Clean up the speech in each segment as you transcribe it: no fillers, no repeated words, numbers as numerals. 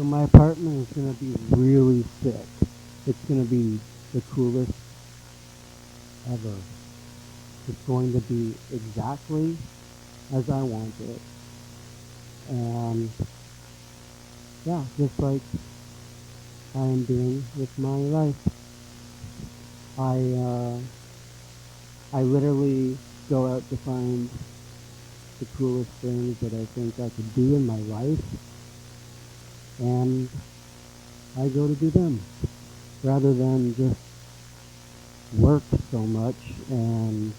So my apartment is going to be really sick. It's going to be the coolest ever. It's going to be exactly as I want it. And yeah, just like I am doing with my life. I I literally go out to find the coolest things that I think I could do in my life, and I go to do them rather than just work so much and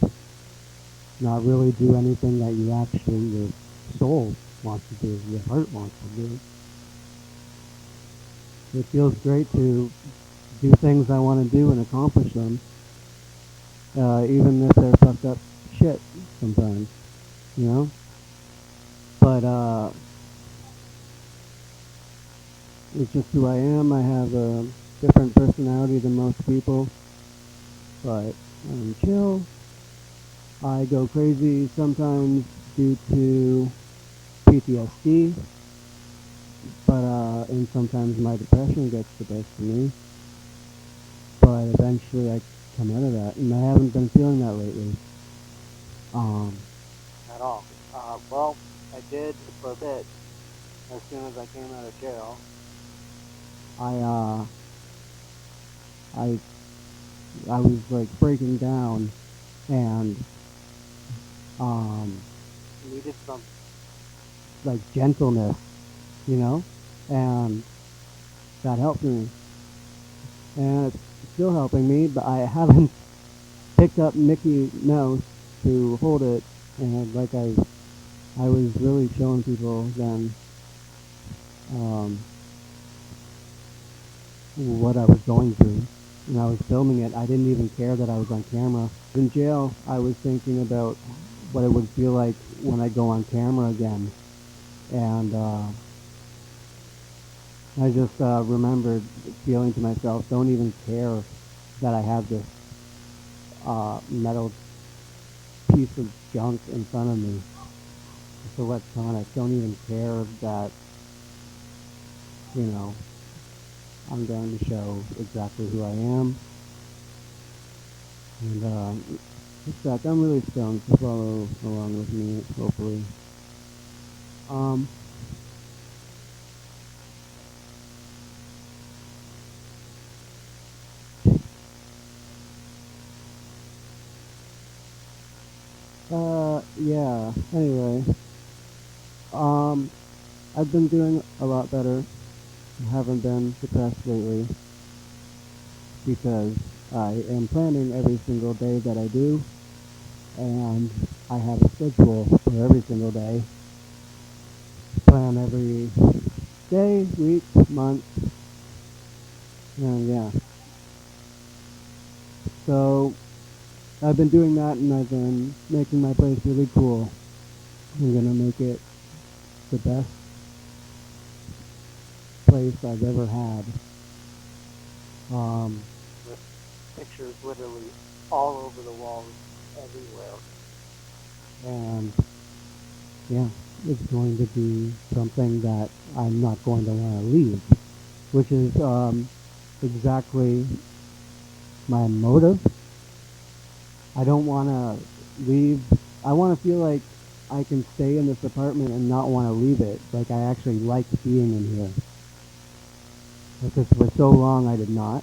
not really do anything that you actually, your soul wants to do, your heart wants to do. It feels great to do things I want to do and accomplish them, even if they're fucked up shit sometimes, you know? But it's just who I am. I have a different personality than most people, but I'm chill. I go crazy sometimes due to PTSD, but and sometimes my depression gets the best of me. But eventually I come out of that, and I haven't been feeling that lately. Um, at all. Well, I did for a bit. As soon as I came out of jail, I I I was like breaking down and um needed some like gentleness, you know, and that helped me, and it's still helping me. But I haven't picked up Mickey Mouse to hold it, and like I was really showing people then um, what I was going through, and I was filming it. I didn't even care that I was on camera. In jail, I was thinking about what it would feel like when I go on camera again, and I just remembered feeling to myself, don't even care that I have this metal piece of junk in front of me. It's electronic. Don't even care that, you know, I'm going to show exactly who I am. And it's that I'm really stoned to follow along with me, hopefully. Um, yeah. Anyway, um, I've been doing a lot better. I haven't been depressed lately because I am planning every single day that I do, and I have a schedule for every single day. Plan every day, week, month, and yeah. So I've been doing that, and I've been making my place really cool. I'm gonna make it the best place I've ever had. With pictures literally all over the walls, everywhere. And yeah, it's going to be something that I'm not going to want to leave, which is exactly my motive. I don't want to leave. I want to feel like I can stay in this apartment and not want to leave it. Like I actually like being in here. Because for so long I did not.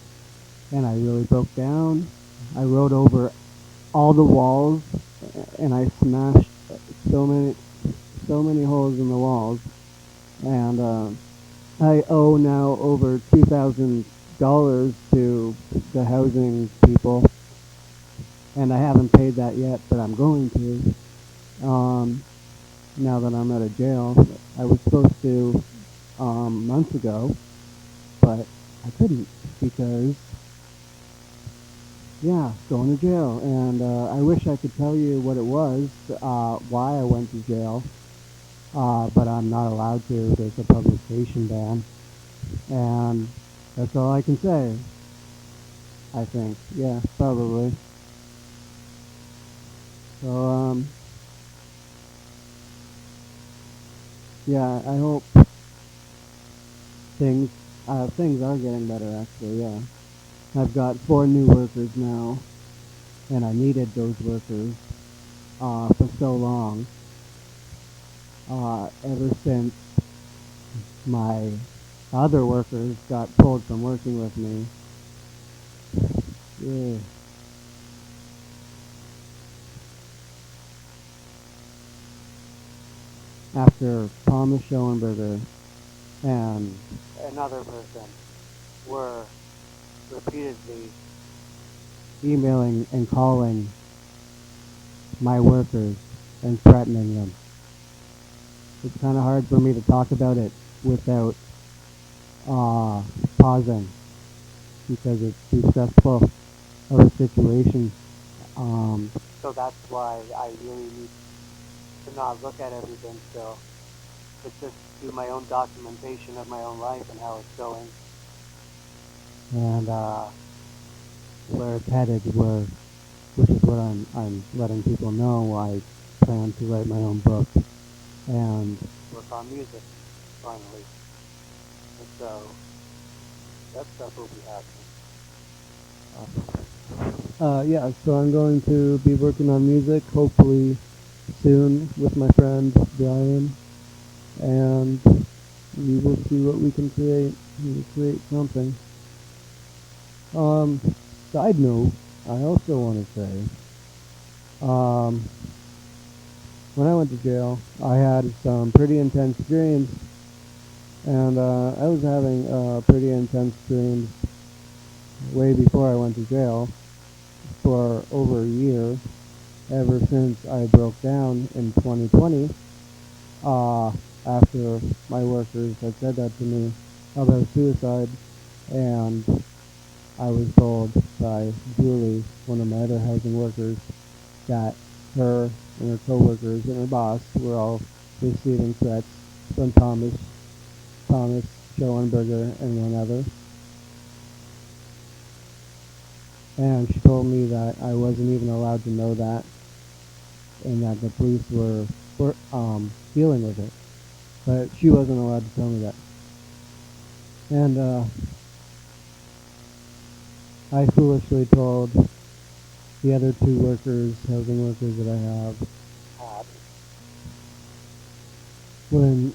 And I really broke down. I wrote over all the walls and I smashed so many so many holes in the walls. And I owe now over $2,000 to the housing people, and I haven't paid that yet, but I'm going to. Now that I'm out of jail, I was supposed to months ago, but I couldn't because yeah, going to jail. And I wish I could tell you what it was, why I went to jail, but I'm not allowed to. There's a publication ban, and that's all I can say. I think, yeah, probably. So yeah, I hope things things are getting better actually. Yeah, I've got 4 new workers now, and I needed those workers for so long. Ever since my other workers got pulled from working with me. Yeah. After Thomas Schoenberger and another person were repeatedly emailing and calling my workers and threatening them. It's kind of hard for me to talk about it without uh, pausing because it's too stressful of a situation. So that's why I really need to not look at everything still, but just do my own documentation of my own life and how it's going, and where it's headed, which is what I'm letting people know. I plan to write my own book and work on music finally. And so that stuff will be happening. Yeah, so I'm going to be working on music hopefully soon with my friend Brian, and we will see what we can create. We will create something. Um, Side note, I also want to say, um, when I went to jail, I had some pretty intense dreams, and I was having pretty intense dreams way before I went to jail for over a year, ever since I broke down in 2020, after my workers had said that to me about suicide, and I was told by Julie, one of my other housing workers, that her and her coworkers and her boss were all receiving threats from Thomas Schoenberger, and one other. And she told me that I wasn't even allowed to know that, and that the police were dealing with it. But she wasn't allowed to tell me that. And I foolishly told the other 2 housing workers that I have, had, when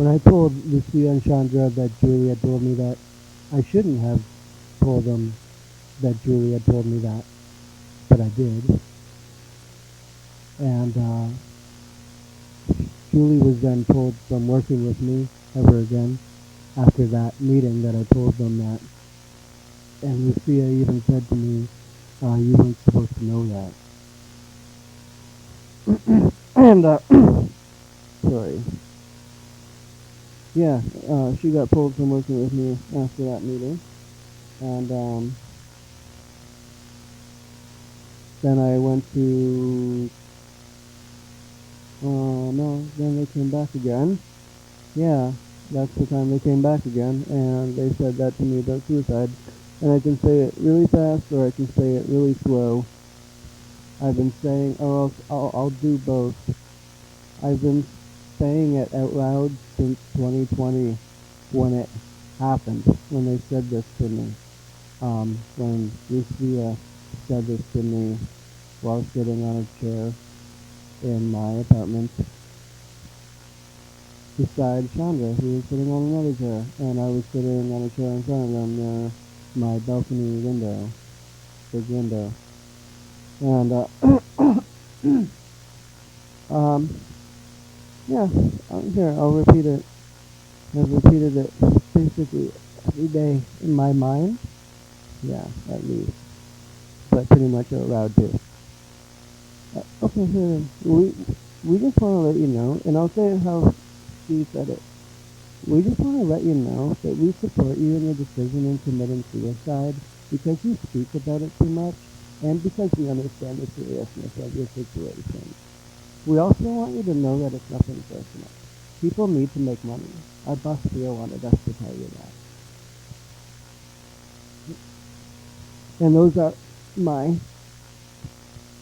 I told Lucia and Chandra that Julie had told me that, I shouldn't have told them that Julie had told me that, but I did. And Julie was then pulled from working with me ever again after that meeting that I told them that. And Lucia even said to me, you weren't supposed to know that. And, sorry. Yeah, she got pulled from working with me after that meeting. And then I went to, no, then they came back again. Yeah, that's the time they came back again, and they said that to me about suicide. And I can say it really fast, or I can say it really slow. I've been saying, or else I'll do both. I've been saying it out loud since 2020, when it happened, when they said this to me. When Lucia said this to me while sitting on a chair in my apartment beside Chandra, who was sitting on another chair, and I was sitting on a chair in front of them near my balcony window, big window. And, yeah, here, I'll repeat it. I've repeated it basically every day in my mind. Yeah, at least. But pretty much out loud too. Okay, here, we just want to let you know, and I'll say how she said it. We just want to let you know that we support you in your decision in committing suicide because you speak about it too much, and because we understand the seriousness of your situation. We also want you to know that it's nothing personal. People need to make money. Our boss Theo wanted us to tell you that. And those are my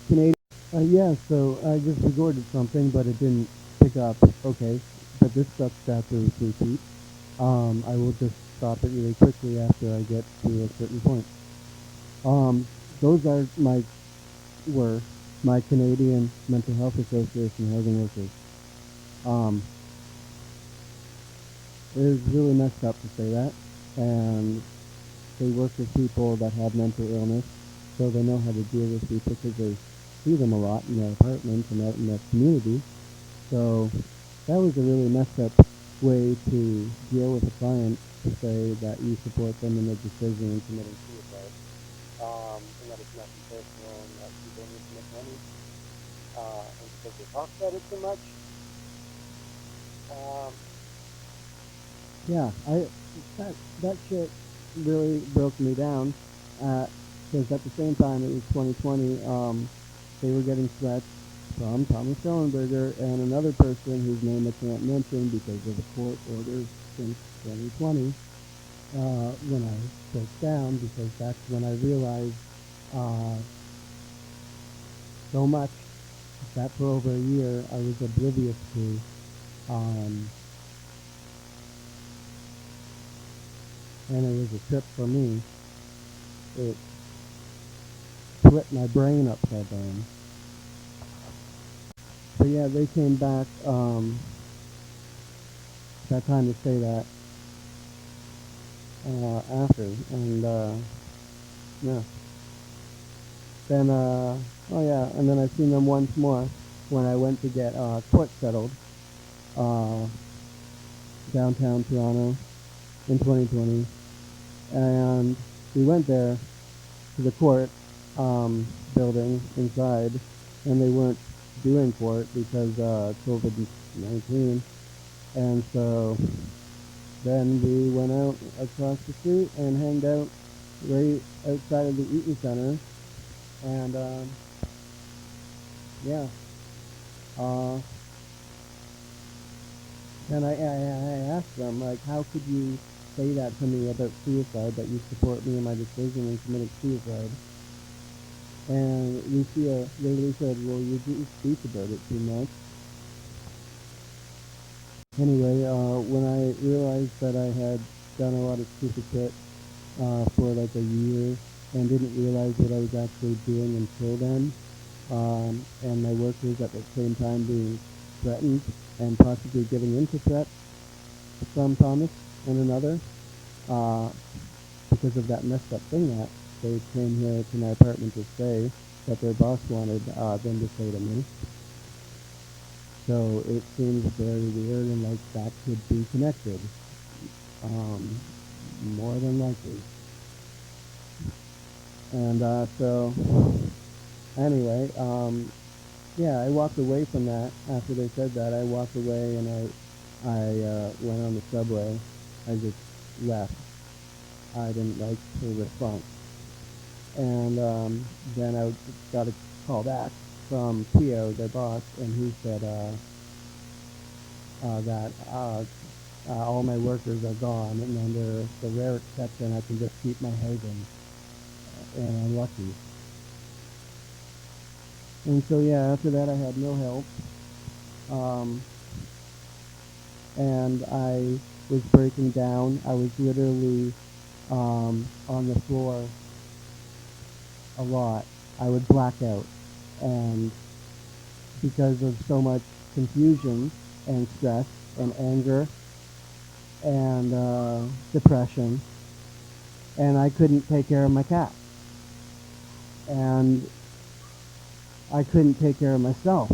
Canadian. Yeah, so I just recorded something, but it didn't pick up. Okay, but this stuff starts to repeat, I will just stop it really quickly after I get to a certain point. Those were my Canadian Mental Health Association housing workers. Um, it is really messed up to say that, and they work with people that have mental illness, so they know how to deal with people because they see them a lot in their apartments and out in their community. So that was a really messed up way to deal with a client, to say that you support them in their decision in committing suicide, and that it's nothing personal and that people need to make money, and because they talk about it too much. Um, yeah, that shit really broke me down, because at the same time it was 2020. They were getting threats from Thomas Schellenberger and another person whose name I can't mention because of the court orders since 2020. When I broke down, because that's when I realized uh, so much that for over a year I was oblivious to. Um, and it was a trip for me. It flipped my brain upside down. But yeah, they came back that time to say that after, and yeah. Then oh yeah, and then I seen them once more when I went to get court settled uh, downtown Toronto in 2020, and we went there to the court building inside, and they weren't doing court because COVID-19, and so then we went out across the street and hanged out right outside of the Eaton Center, and yeah, uh, and I asked them, like, how could you say that to me about suicide, that you support me in my decision in committing suicide? And Lucia literally said, well, you do speak about it too much. Anyway, when I realized that I had done a lot of stupid shit for like a year and didn't realize what I was actually doing until then, and my workers at the same time being threatened and possibly giving in to threats from Thomas and another, uh, because of that messed up thing that they came here to my apartment to say that their boss wanted them to say to me. So it seems very weird and like that could be connected, um, more than likely. And so anyway, yeah, I walked away from that after they said that. I walked away and I went on the subway. I just left. I didn't like her response. And then I got a call back from Theo, their boss, and he said that all my workers are gone, and under the rare exception, I can just keep my housing, and I'm lucky. And so yeah, after that, I had no help, and I was breaking down. I was literally on the floor a lot. I would black out, and because of so much confusion and stress and anger and depression, and I couldn't take care of my cat, and I couldn't take care of myself.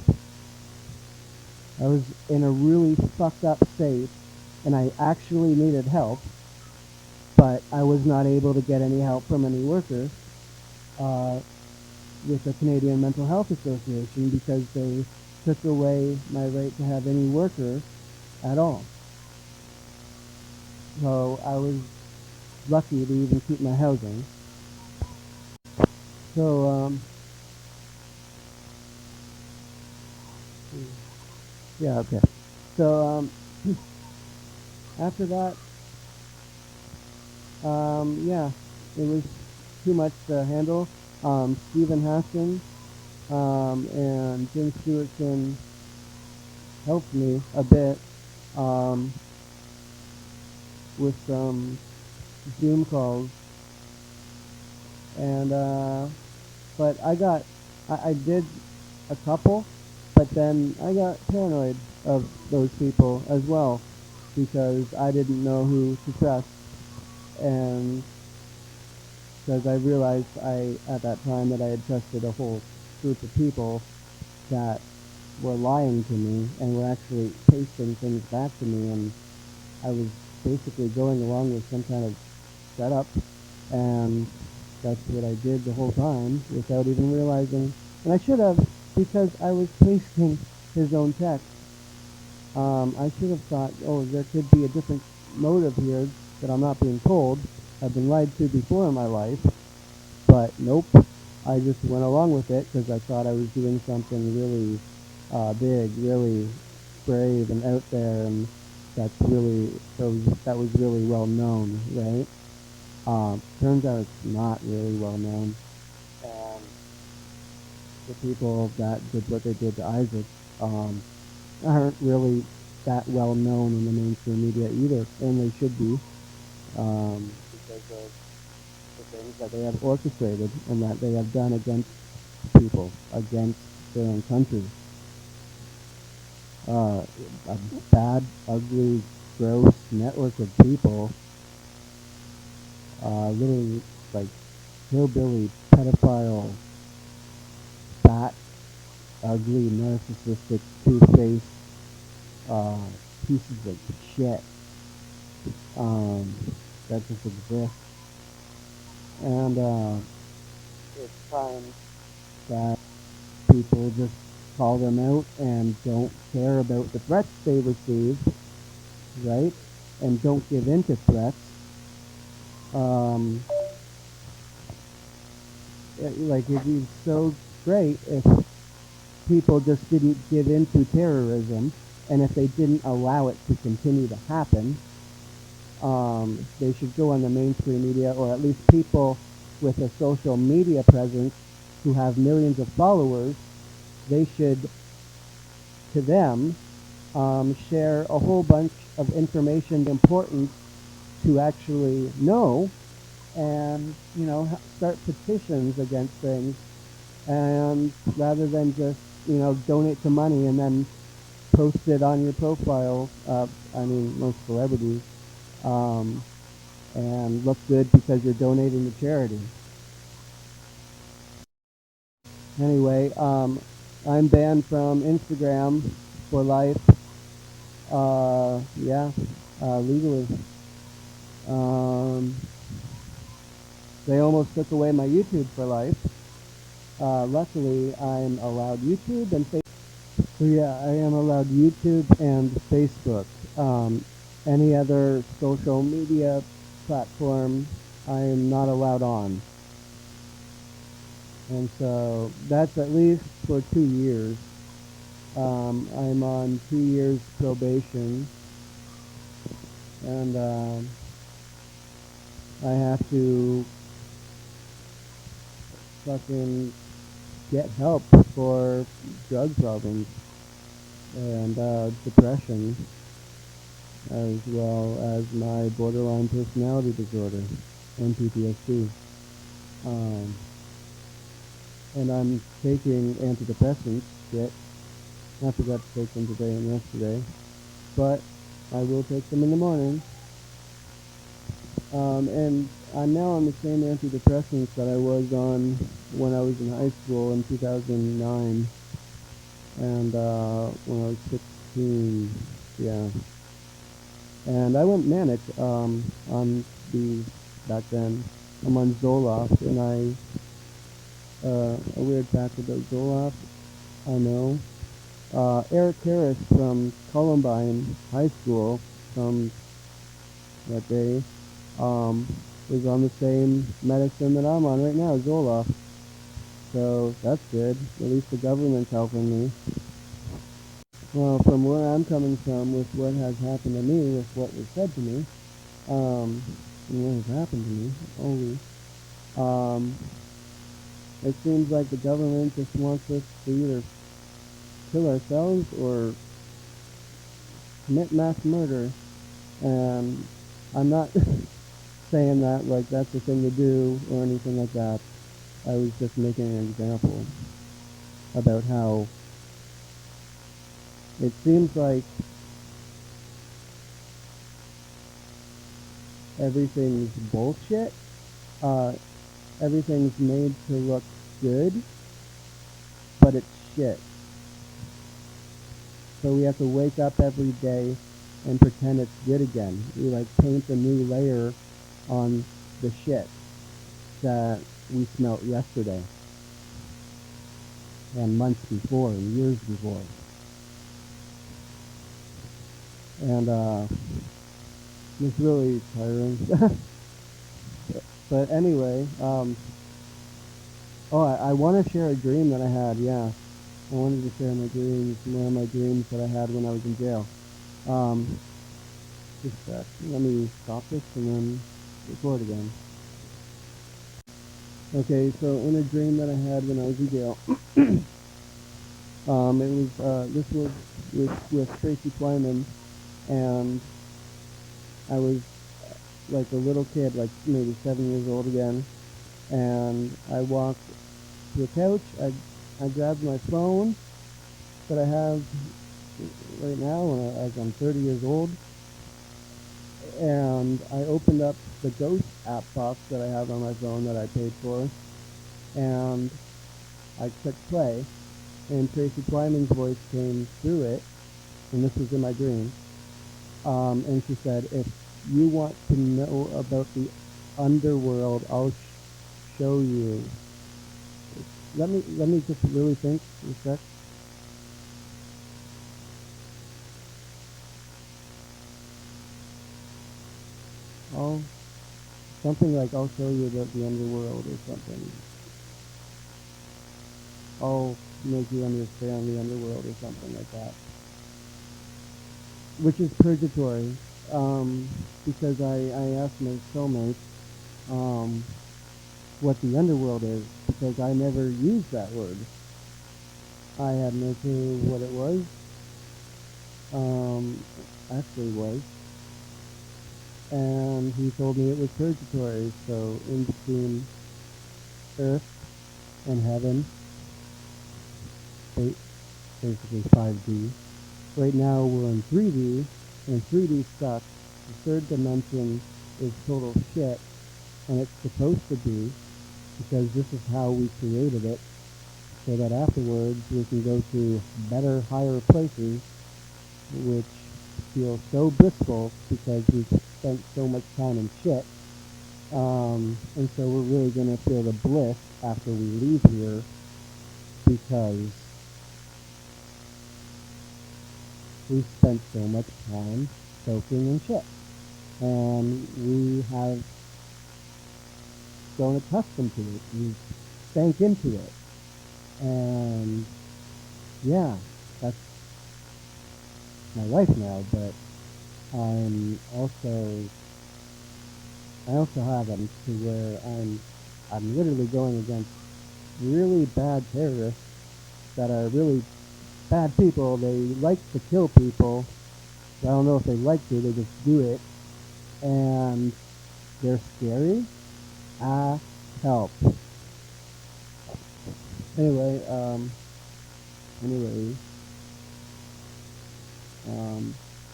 I was in a really fucked up state, and I actually needed help, but I was not able to get any help from any workers with the Canadian Mental Health Association because they took away my right to have any worker at all. So I was lucky to even keep my housing. So yeah, okay. So after that, yeah, it was too much to handle. Stephen Haskins and Jim Stewartson helped me a bit, um, with some Zoom calls, and but I did a couple, but then I got paranoid of those people as well because I didn't know who to trust, and because I realized at that time that I had trusted a whole group of people that were lying to me and were actually pasting things back to me, and I was basically going along with some kind of setup, and that's what I did the whole time without even realizing. And I should have, because I was pasting his own text. I should have thought, oh, there could be a different motive here that I'm not being told. I've been lied to before in my life, but nope. I just went along with it because I thought I was doing something really big, really brave and out there, and that was really well known, right? Turns out it's not really well known, and the people that did what they did to Isaac um, aren't really that well known in the mainstream media either, and they should be because of the things that they have orchestrated and that they have done against people, against their own country. A bad, ugly, gross network of people, literally like hillbilly, pedophile, fat, ugly, narcissistic, two-faced uh, pieces of shit um, that just exist. And it's time that people just call them out and don't care about the threats they receive, right? And don't give in to threats. Um, it'd be so great if people just didn't give in to terrorism, and if they didn't allow it to continue to happen. They should go on the mainstream media, or at least people with a social media presence who have millions of followers. They should, to them, share a whole bunch of information important to actually know, and start petitions against things, and rather than just donate some money and then post it on your profile. I mean, most celebrities, um, and look good because you're donating to charity. Anyway, I'm banned from Instagram for life. Yeah, legally. Um, they almost took away my YouTube for life. Luckily, I'm allowed YouTube and Facebook. So yeah, I am allowed YouTube and Facebook. Any other social media platform, I am not allowed on. And so that's at least for 2 years. I'm on 2 years probation, and I have to fucking get help for drug problems and depression, as well as my borderline personality disorder and PTSD. Um, and I'm taking antidepressants. Shit, I forgot to take them today and yesterday, but I will take them in the morning. And I'm now on the same antidepressants that I was on when I was in high school in 2009, and when I was 16, yeah. And I went manic on these back then. I'm on Zoloft, and a weird fact about Zoloft, I know. Eric Harris from Columbine High School from that day um, was on the same medicine that I'm on right now, Zoloft. So that's good. At least the government's helping me. Well, from where I'm coming from, with what has happened to me, with what was said to me, and what has happened to me, only, um, it seems like the government just wants us to either kill ourselves or commit mass murder. And I'm not saying that like that's the thing to do or anything like that. I was just making an example about how it seems like everything's bullshit. Uh, everything's made to look good, but it's shit. So we have to wake up every day and pretend it's good again. We like paint a new layer on the shit that we smelt yesterday and months before and years before. And it's really tiring. But anyway, I want to share a dream that I had. Yeah, I wanted to share my dreams. One of my dreams that I had when I was in jail. Um, just a sec. Let me stop this and then record again. Okay, so in a dream that I had when I was in jail, it was this was with Tracy Twyman, and I was like a little kid, like maybe 7 years old again, and I walked to a couch. I grabbed my phone that I have right now as I'm 30 years old, and I opened up the Ghost app box that I have on my phone that I paid for, and I clicked play, and Tracy Twyman's voice came through it, and this was in my dream, and she said, "If you want to know about the underworld, I'll show you." Let me just really think a sec. I'll something like I'll show you about the underworld or something. I'll make you understand the underworld or something like that. Which is purgatory. Because I asked my soulmate um, what the underworld is because I never used that word. I had no clue what it was. Actually was. And he told me it was purgatory, so in between earth and heaven, basically 5D. Right now we're in 3D, and 3D sucks. The third dimension is total shit, and it's supposed to be, because this is how we created it, so that afterwards we can go to better, higher places, which feel so blissful because we've spent so much time in shit. And so we're really going to feel the bliss after we leave here because we've spent so much time soaking in shit. And we have grown accustomed to it. We've sank into it. And yeah, that's my life now, but I also have them to where I'm literally going against really bad terrorists that are really bad people. They like to kill people. I don't know if they like to, they just do it. And they're scary. Help. Anyway, anyway,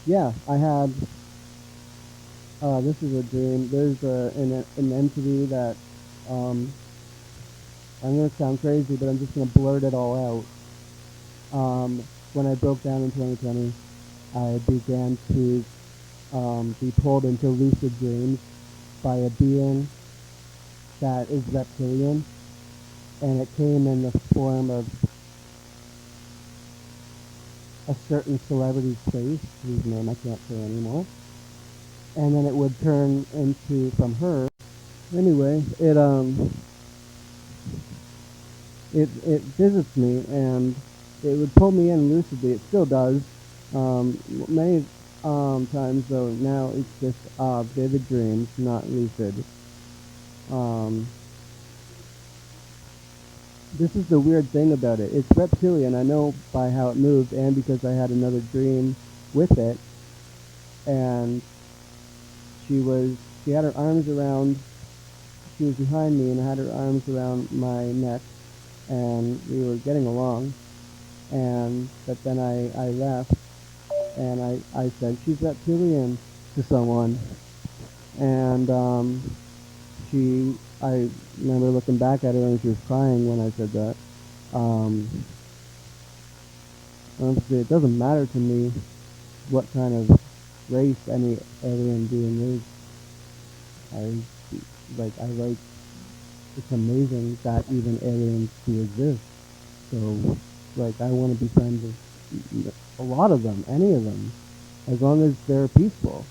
yeah, I had, this is a dream. There's an entity that, I'm going to sound crazy, but I'm just going to blurt it all out. When I broke down in 2020, I began to be pulled into lucid dreams by a being that is reptilian, and it came in the form of a certain celebrity's face, whose name I can't say anymore, and then it would turn into from her. Anyway, it visits me, and it would pull me in lucidly. It still does. Many times though, now it's just vivid dreams, not lucid. This is the weird thing about it. It's reptilian. I know by how it moved, and because I had another dream with it. and she was, she had her arms around, she was behind me and had her arms around my neck, and we were getting along, but then I left, and I said, she's reptilian to someone, and I remember looking back at her and she was crying when I said that. Um, Honestly, it doesn't matter to me what kind of race any alien being is. I I like, it's amazing that even aliens do exist. So, I want to be friends with a lot of them, any of them. As long as they're peaceful,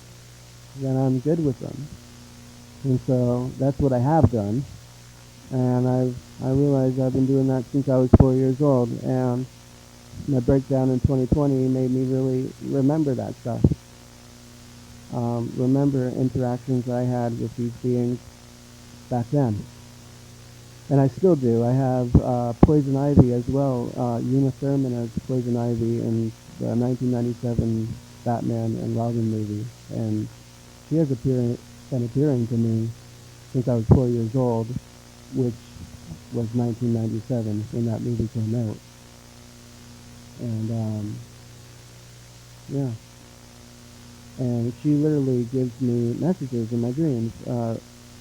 then I'm good with them. And so that's what I have done. And I realized I've been doing that since I was 4 years old. And my breakdown in 2020 made me really remember that stuff. Remember interactions I had with these beings back then. And I still do. I have Poison Ivy as well. Uma Thurman as Poison Ivy in the 1997 Batman and Robin movie. And she has been appearing to me since I was 4 years old, which was 1997 when that movie came out. And yeah, and she literally gives me messages in my dreams.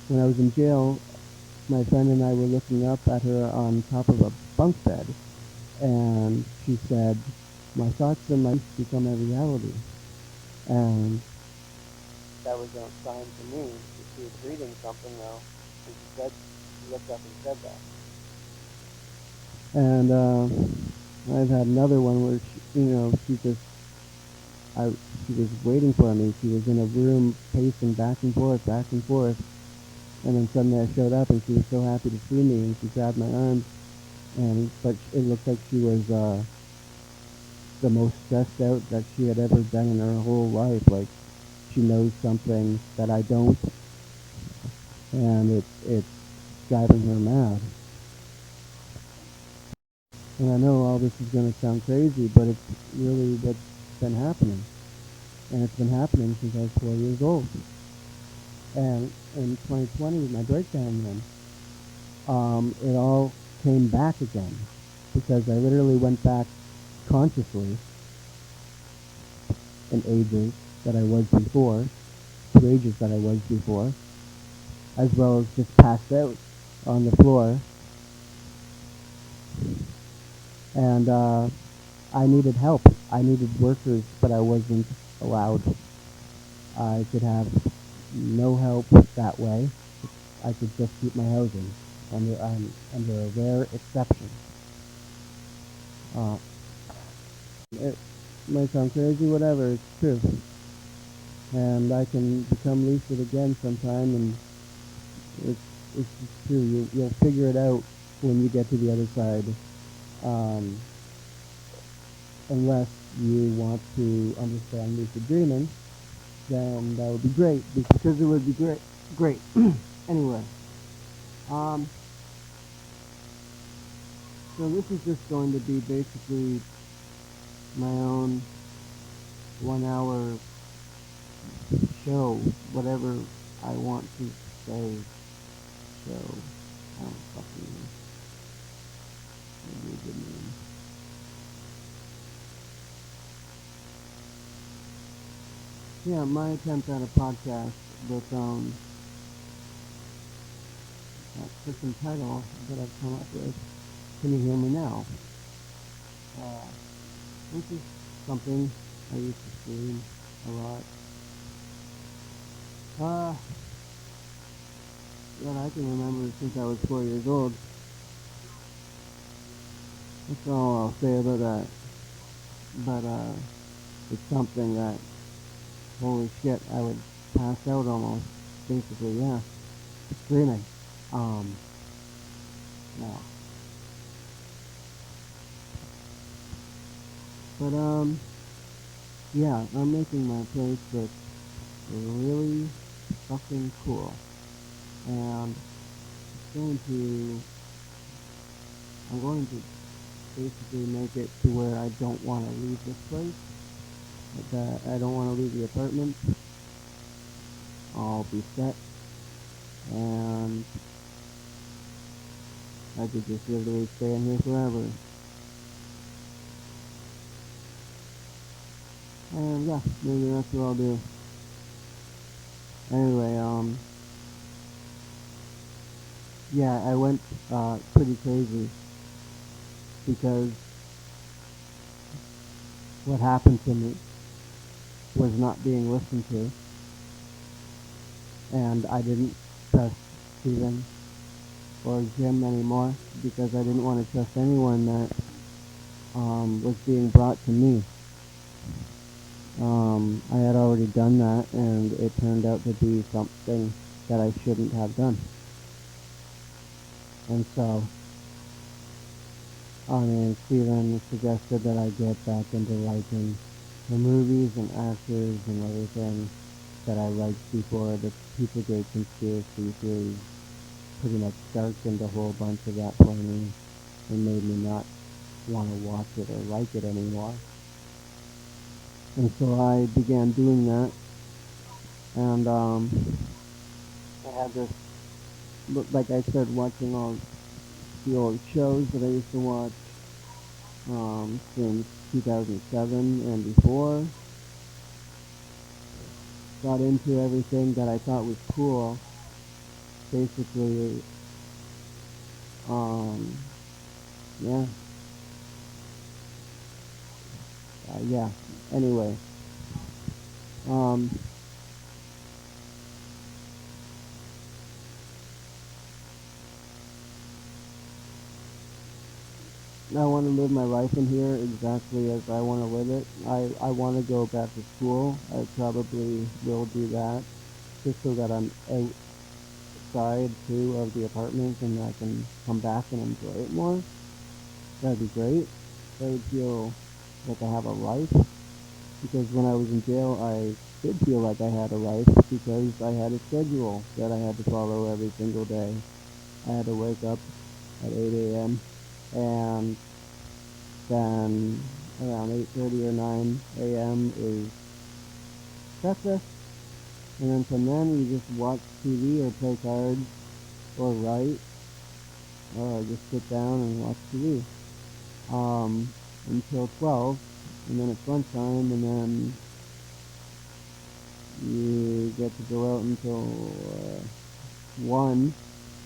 When I was in jail, my friend and I were looking up at her on top of a bunk bed, and she said, "My thoughts and my dreams become a reality." And that was a sign to me that she was reading something though, and she looked up and said that. And I've had another one where I, she was waiting for me. She was in a room pacing back and forth, and then suddenly I showed up, and she was so happy to see me, and she grabbed my arms, but it looked like she was the most stressed out that she had ever been in her whole life. Like she knows something that I don't, and it's driving her mad. And I know all this is going to sound crazy, but it's really what's been happening. And it's been happening since I was 4 years old. And in 2020, my breakdown then, it all came back again because I literally went back consciously in ages that I was before, to ages that I was before, as well as just passed out on the floor. And I needed help. I needed workers, but I wasn't allowed. I could have no help that way. I could just keep my housing under a rare exception. Uh, it might sound crazy, whatever, it's true. And I can become lucid again sometime, and it's, it's just true. You'll figure it out when you get to the other side. Um, Unless you want to understand lucid dreaming, then that would be great, because it would be great. Anyway, um, so this is just going to be basically my own 1 hour show, whatever I want to say. Show, I don't fucking know. Maybe a good name. Yeah, my attempt at a podcast with that freaking title that I've come up with. Can you hear me now? This is something I used to stream a lot. That I can remember since I was 4 years old. That's all I'll say about that. But it's something that, holy shit, I would pass out almost. Basically, yeah. Screaming. Yeah. But yeah, I'm making my place look really fucking cool. And I'm going to basically make it to where I don't want to leave this place. that I don't want to leave the apartment. I'll be set, and I could just literally stay in here forever. And yeah, maybe that's what I'll do. Anyway, yeah, I went pretty crazy because what happened to me was not being listened to, and I didn't trust Steven or Jim anymore because I didn't want to trust anyone that was being brought to me. I had already done that, and it turned out to be something that I shouldn't have done. And so, I mean, Steven suggested that I get back into liking the movies and actors and everything that I liked before. The Pizzagate conspiracy theories pretty much darkened a whole bunch of that for me and made me not want to watch it or like it anymore. And so I began doing that, and I had this, like I started watching all the old shows that I used to watch since 2007 and before. Got into everything that I thought was cool. Basically, um, yeah, yeah. Anyway, um, I want to live my life in here exactly as I want to live it. I want to go back to school. I probably will do that just so that I'm outside too of the apartment and I can come back and enjoy it more. That'd be great. I would feel like I have a life because when I was in jail, I did feel like I had a life because I had a schedule that I had to follow every single day. I had to wake up at 8 a.m. and then around 8:30 or 9 a.m. is breakfast, and then from then you just watch TV or play cards or write or just sit down and watch TV until 12, and then it's lunchtime, and then you get to go out until 1,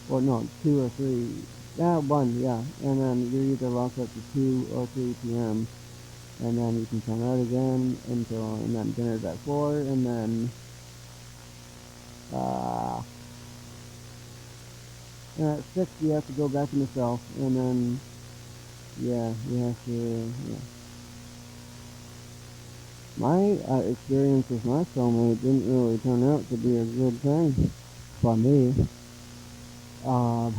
or no, 2 or 3, yeah, 1, yeah, and then you're either locked up to 2 or 3 p.m., and then you can come out again until, and then dinner's at 4, and then uh, at 6 you have to go back in the cell, and then, yeah, you have to, yeah. My experience with my cellmate didn't really turn out to be a good thing for me. Uh,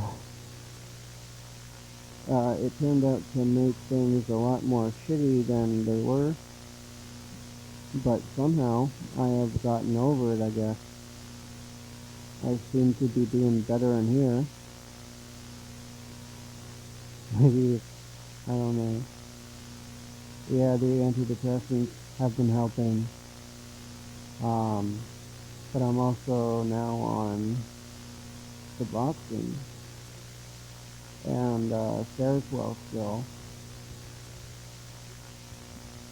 it turned out to make things a lot more shitty than they were, but somehow I have gotten over it, I guess. I seem to be doing better in here. Maybe, I don't know. Yeah, the antidepressants have been helping. Um, but I'm also now on Suboxone and Seroquel still,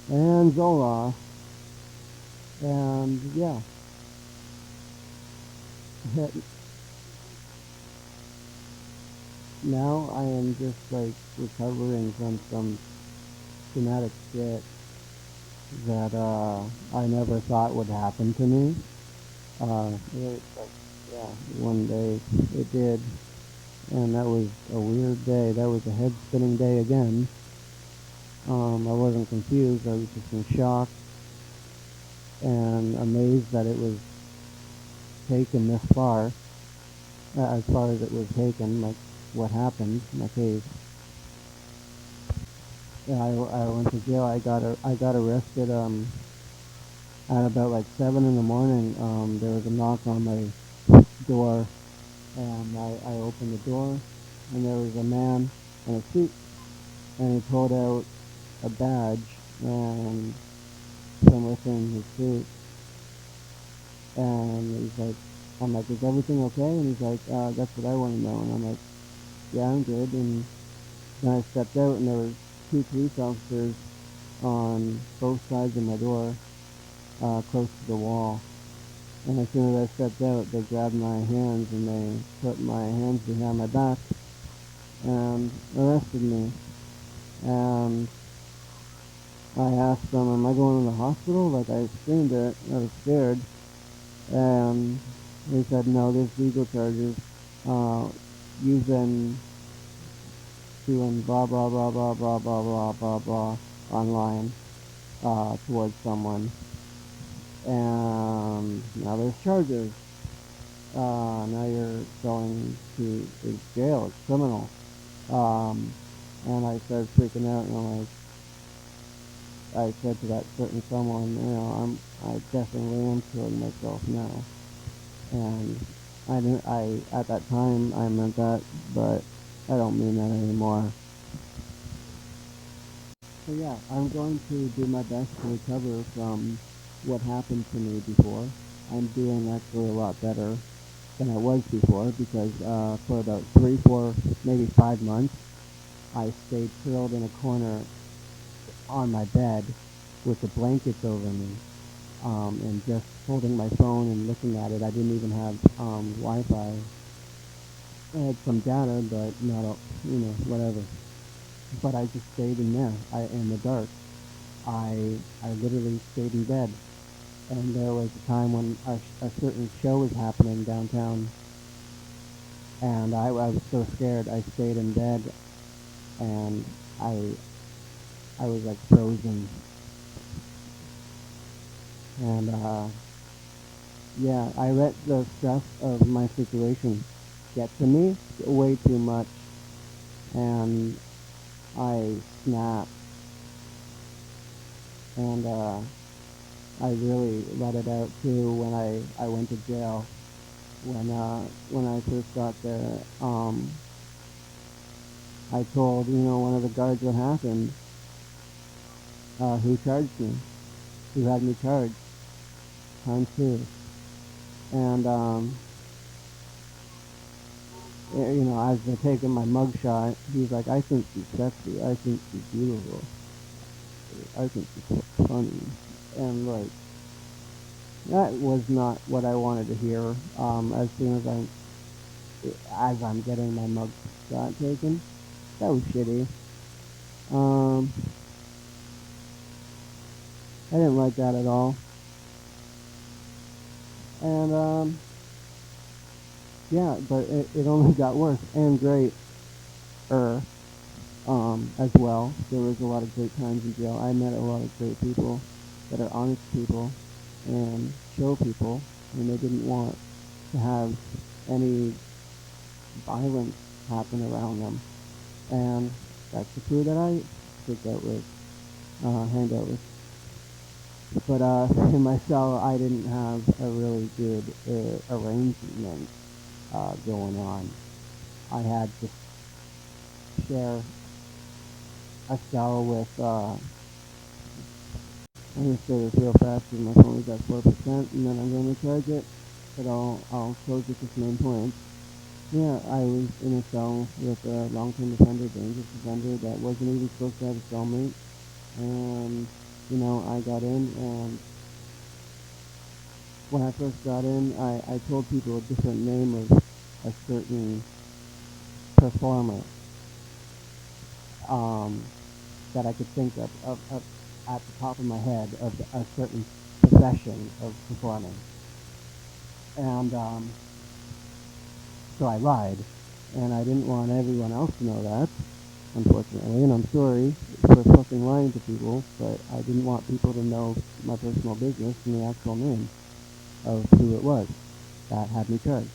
and Zoloft, and yeah. Now I am just like recovering from some traumatic shit that I never thought would happen to me. Really, like, yeah, one day it did, and that was a weird day. That was a head spinning day again. I wasn't confused. I was just in shock and amazed that it was taken this far, as far as it was taken, like what happened, my case. Yeah, I went to jail. I got arrested at about like 7 in the morning. There was a knock on my door, and I opened the door, and there was a man in a suit, and he pulled out a badge, and from within his suit. And he's like, I'm like, is everything okay? And he's like, that's what I want to know. And I'm like, yeah, I'm good. And then I stepped out, and there was two police officers on both sides of my door, close to the wall. And as soon as I stepped out, they grabbed my hands and they put my hands behind my back and arrested me. And I asked them, am I going to the hospital? Like, I screamed it. I was scared. And they said, no, there's legal charges. You've been doing blah, blah, blah, blah, blah, blah, blah, blah, blah online towards someone. And now there's charges. Now you're going to jail. It's criminal. Um, and I started freaking out, and I'm like, I said to that certain someone, I definitely am killing myself now. And I didn't, at that time, I meant that, but I don't mean that anymore. So yeah, I'm going to do my best to recover from what happened to me before. I'm doing actually a lot better than I was before because for about 3, 4, maybe 5 months, I stayed curled in a corner on my bed with the blankets over me, and just holding my phone and looking at it. I didn't even have Wi-Fi. I had some data, but not, whatever. But I just stayed in there. In the dark. I literally stayed in bed. And there was a time when a certain show was happening downtown, and I was so scared. I stayed in bed, and I I was like frozen. And yeah, I let the stress of my situation get to me way too much, and I snapped, and I really let it out too when I went to jail. When I first got there, I told one of the guards what happened, who charged me, who had me charged, times two, and as they're taking my mugshot, he's like, I think she's sexy, I think she's beautiful, I think she's funny, and like that was not what I wanted to hear. As soon as I'm getting my mugshot taken, that was shitty. Um, I didn't like that at all, and yeah, but it only got worse and great. As well. There was a lot of great times in jail. I met a lot of great people that are honest people and chill people, and they didn't want to have any violence happen around them. And that's the crew that I stick out with, hang out with. But in my cell, I didn't have a really good arrangement going on. I had to share a cell with I'm going to say this real fast because my phone is at 4%, and then I'm going to charge it, but I'll close with this main point. Yeah, I was in a cell with a long-term offender, dangerous offender that wasn't even supposed to have a cellmate, and, I got in, and when I first got in, I told people a different name of a certain performer, um, that I could think of at the top of my head of a certain profession of performing. And so I lied, and I didn't want everyone else to know that, unfortunately, and I'm sorry for fucking lying to people, but I didn't want people to know my personal business and the actual name of who it was that had me charged.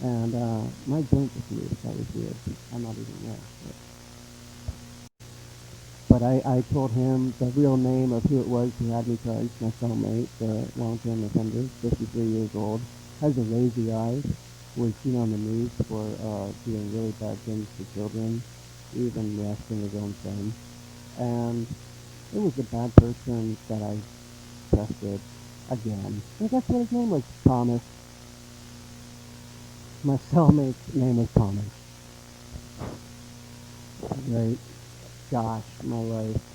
And my joint just moved. That was weird. I'm not even there. But I told him the real name of who it was who had me charged, my cellmate, the long-term offender, 53 years old, has a lazy eye, was seen on the news for doing really bad things to children, even molesting his own son. And It was a bad person that I trusted again. And guess what his name was? Thomas. My cellmate's name was Thomas. Right. Gosh, my life.